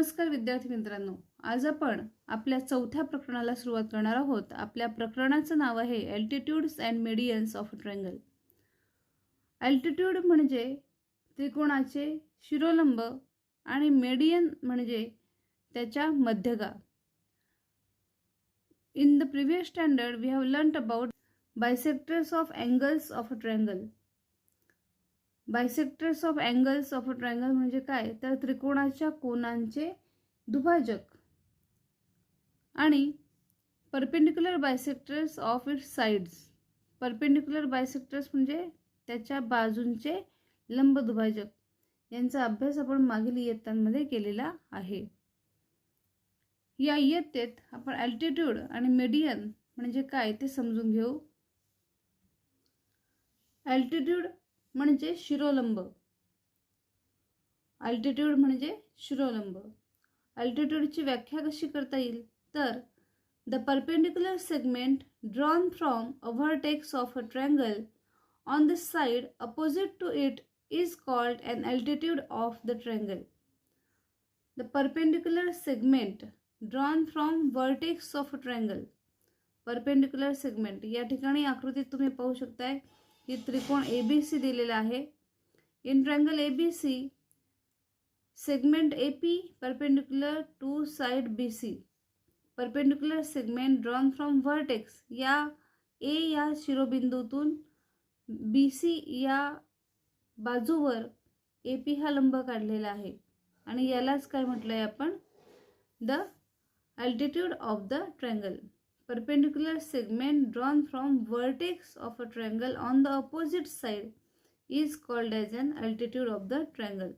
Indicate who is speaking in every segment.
Speaker 1: नमस्कार विद्यार्थी मित्रांनो, आज आपण आपल्या चौथ्या प्रकरणाला सुरुवात करणार आहोत. आपल्या प्रकरणाचं नाव आहे altitudes and medians of a triangle. Altitude म्हणजे त्रिकोणाचे शिरोलंब आणि मेडियन म्हणजे त्याच्या मध्यगा. In the previous standard we have learnt about bisectors of angles of a triangle. Bisectors of angles of a triangle म्हणजे काय, तर त्रिकोणाच्या कोनांचे दुभाजक. आणि perpendicular bisectors of its sides. Perpendicular bisectors म्हणजे त्याच्या बाजूंचे लंब दुभाजक. यांचा अभ्यास आपण मागील इयत्तांमध्ये केलेला आहे. या इयत्तेत आपण अल्टिट्यूड आणि मेडियन म्हणजे काय ते समजून घेऊ. अल्टिट्यूड म्हणजे शिरोलंब. अल्टिट्यूड म्हणजे शिरोलंब. अल्टिट्यूडची व्याख्या कशी करता येईल, तर the perpendicular segment drawn from a vertex of a triangle on the side opposite to it is called an altitude of the triangle. The perpendicular segment drawn from vertex of a triangle. Perpendicular segment या ठिकाणी आकृतीत तुम्ही पाहू शकताय की त्रिकोण ABC दिलेला आहे. In triangle ABC segment AP perpendicular to side BC. Perpendicular segment drawn from vertex या A या शिरोबिंदूतून BC या बाजूवर AP हा लंब काढलेला आहे आणि यालाच काय म्हटलंय आपण, the altitude of the triangle. Perpendicular segment drawn from vertex of a triangle on the opposite side is called as an altitude of the triangle.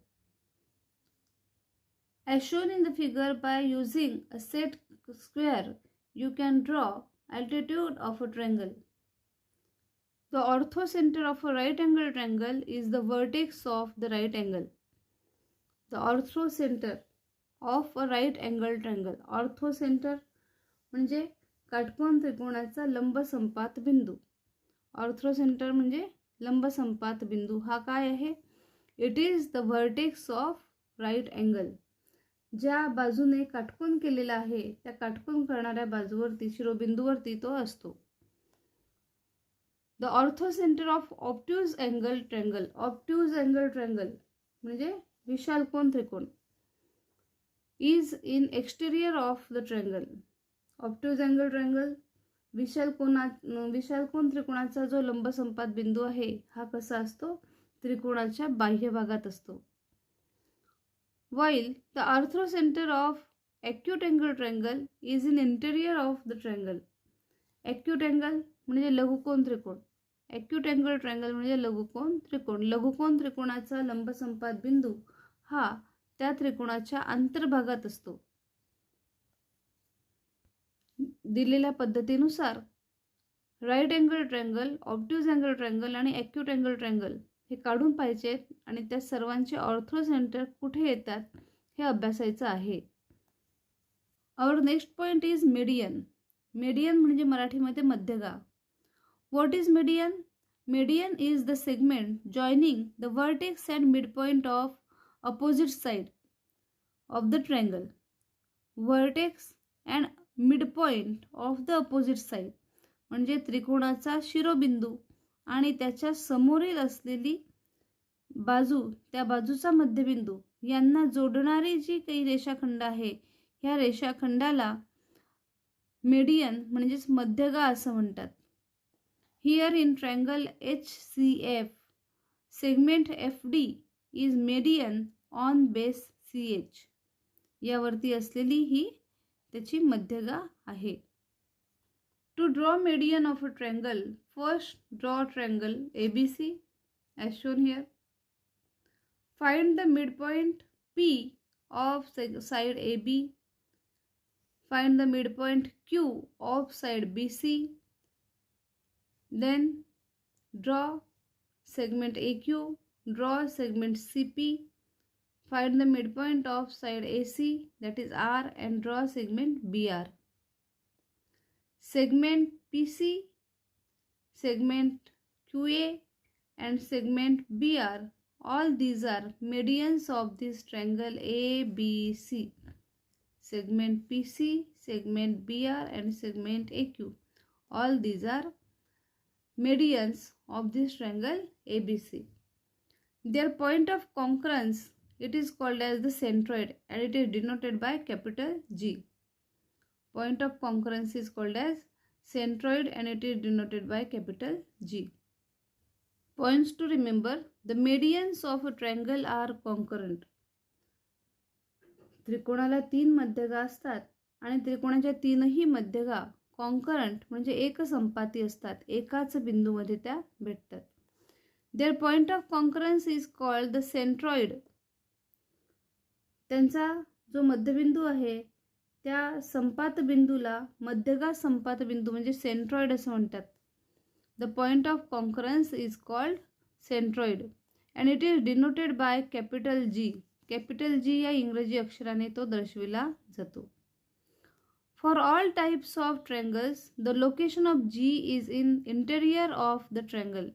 Speaker 1: As shown in the figure, by using a set square, you can draw altitude of a triangle. The orthocenter of a right angle triangle is the vertex of the right angle. The orthocenter of a right angle triangle. Orthocenter म्हणजे काटकोन त्रिकोणाचा लंब संपात बिंदू. ऑर्थोसेंटर म्हणजे लंब संपात बिंदू. हा काय आहे, it is the vertex of right angle. ज्या बाजूने काटकोन केलेला आहे त्या काटकोन करणाऱ्या बाजूवरती शिरोबिंदूवरती तो असतो. The orthocentre of obtuse angle triangle. Obtuse angle triangle म्हणजे विशाल कोन त्रिकोण is in exterior of the triangle. Obtuse angle triangle विशाल कोन त्रिकोणाचा जो लंब संपात बिंदू आहे हा कसा असतो, त्रिकोणाच्या बाह्य भागात असतो. While the orthocentre of acute angle triangle is in interior of the triangle. Acute angle म्हणजे लघुकोन त्रिकोण. ॲक्यूट अँगल ट्रायंगल म्हणजे लघुकोन त्रिकोण. लघुकोन त्रिकोणाचा लंब संपात बिंदू हा त्या त्रिकोणाच्या अंतर्भागात असतो. दिलेल्या पद्धतीनुसार right angle triangle, obtuse angle triangle आणि ॲक्यूट अँगल ट्रायंगल हे काढून पाहिजेत आणि त्या सर्वांचे ऑर्थोसेंटर कुठे येतात हे अभ्यासायचं आहे. Our next point is median. Median म्हणजे मराठीमध्ये मध्यगा. What is median? Median is the segment joining the vertex and mid point of opposite side of the triangle. Vertex and mid point of the opposite side म्हणजे त्रिकोणाचा शिरोबिंदू आणि त्याच्या समोरील असलेली बाजू, त्या बाजूचा मध्यबिंदू यांना जोडणारी जी काही रेषाखंड आहे ह्या रेषाखंडाला मेडियन म्हणजेच मध्यगा असं म्हणतात. Here in triangle HCF segment FD is median on base CH. यावरती असलेली ही त्याची मध्यगा आहे. To draw median of a triangle, first draw triangle ABC as shown here. Find the midpoint P of side AB. Find the midpoint Q of side BC. Then draw segment AQ. Draw segment CP. Find the midpoint of side AC, that is R, and draw segment BR. Segment PC, segment QA and segment BR, all these are medians of this triangle ABC. segment PC, segment BR and segment AQ. All these are medians of this triangle ABC. Their point of concurrence, it is called as the centroid and it is denoted by capital G. Point of concurrence is called as centroid and it is denoted by capital G. Points to remember, the medians of a triangle are concurrent. त्रिकोणाला 3 मध्यगा असतात आणि त्रिकोणाच्या 3ही मध्यगा concurrent म्हणजे एकसंपाती असतात, एकाच बिंदूमध्ये त्या भेटतात. Their point of concurrence is called the centroid. त्यांचा जो मध्यबिंदू आहे त्या संपात बिंदूला मध्यगा संपात बिंदू म्हणजे सेंट्रॉइड असं म्हणतात. The point of concurrence is called centroid and it is denoted by capital G. Capital G या इंग्रजी अक्षराने तो दर्शविला जातो. For all types of triangles the location of G is in interior of the triangle.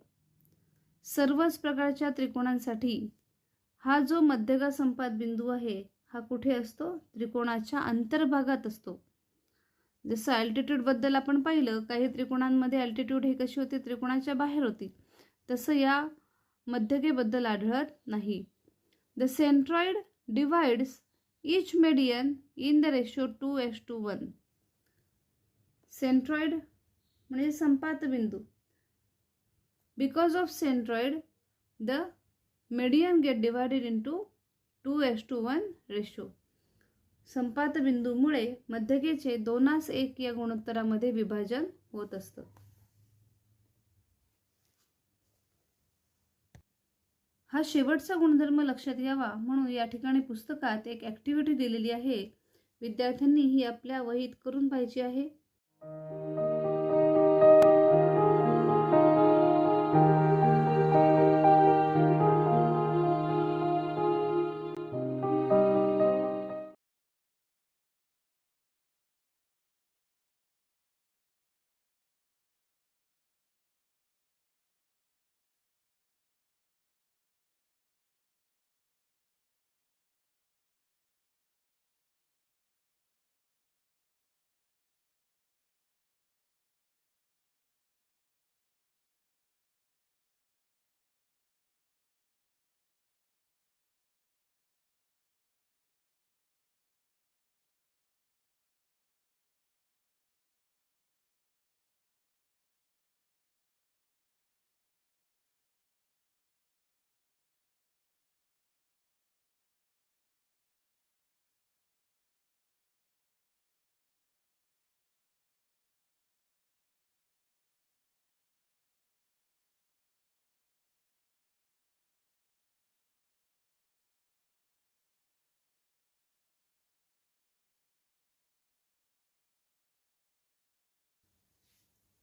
Speaker 1: सर्वच प्रकारच्या त्रिकोणांसाठी हा जो मध्यगा संपात बिंदू आहे हा कुठे असतो? त्रिकोणाच्या अंतर्भागात असतो. जसं अल्टिट्यूड बद्दल आपण पाहिलं, काही त्रिकोणांमध्ये अल्टिट्यूड हे कशी होती? त्रिकोणाच्या बाहेर होती. तसं या मध्यगेबद्दल आढळत नाही. The centroid divides each median in the ratio 2:1. Centroid म्हणजे संपात बिंदू. Because of centroid, the median get divided into 2:1 ratio. संपात बिंदूमुळे मध्यगेचे 2:1 या गुणोत्तरामध्ये विभाजन होत असतं. हा शेवटचा गुणधर्म लक्षात यावा म्हणून या ठिकाणी पुस्तकात एक ॲक्टिव्हिटी दिलेली आहे. विद्यार्थ्यांनी ही आपल्या वहीत करून पाहिजे आहे.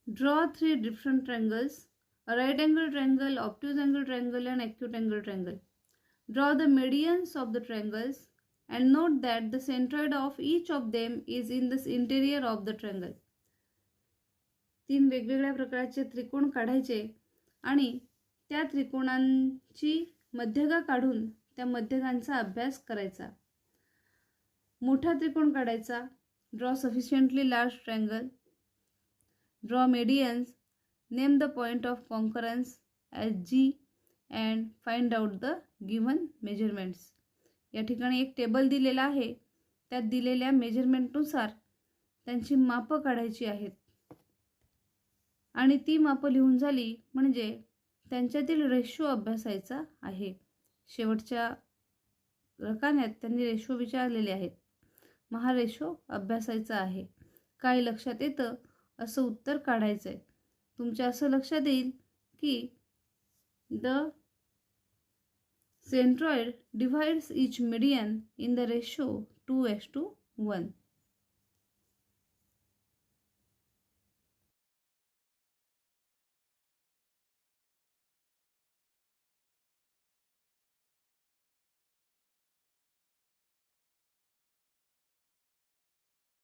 Speaker 1: Draw 3 different triangles, a right angle triangle, obtuse angle triangle and acute angle triangle. Draw the medians of the triangles and note that the centroid of each of them is in the interior of the triangle. 3 वेगवेगळ्या प्रकारचे त्रिकोण काढायचे आणि त्या त्रिकोणांची मध्यगा काढून त्या मध्यगांचा अभ्यास करायचा. मोठा त्रिकोण काढायचा. Draw sufficiently large triangle. Draw medians, name the point of concurrence as G and find out the given measurements. या ठिकाणी एक टेबल दिलेला आहे. त्यात दिलेल्या मेजरमेंटनुसार त्यांची मापं काढायची आहेत आणि ती मापं लिहून झाली म्हणजे त्यांच्यातील रेशो अभ्यासायचा आहे. शेवटच्या रकान्यात त्यांनी रेशो विचारलेले आहेत. मग हा रेशो अभ्यासायचा आहे. काय लक्षात येतं असं उत्तर काढायचं आहे. तुमच्या असं लक्षात येईल की the centroid divides each median in the ratio 2:1.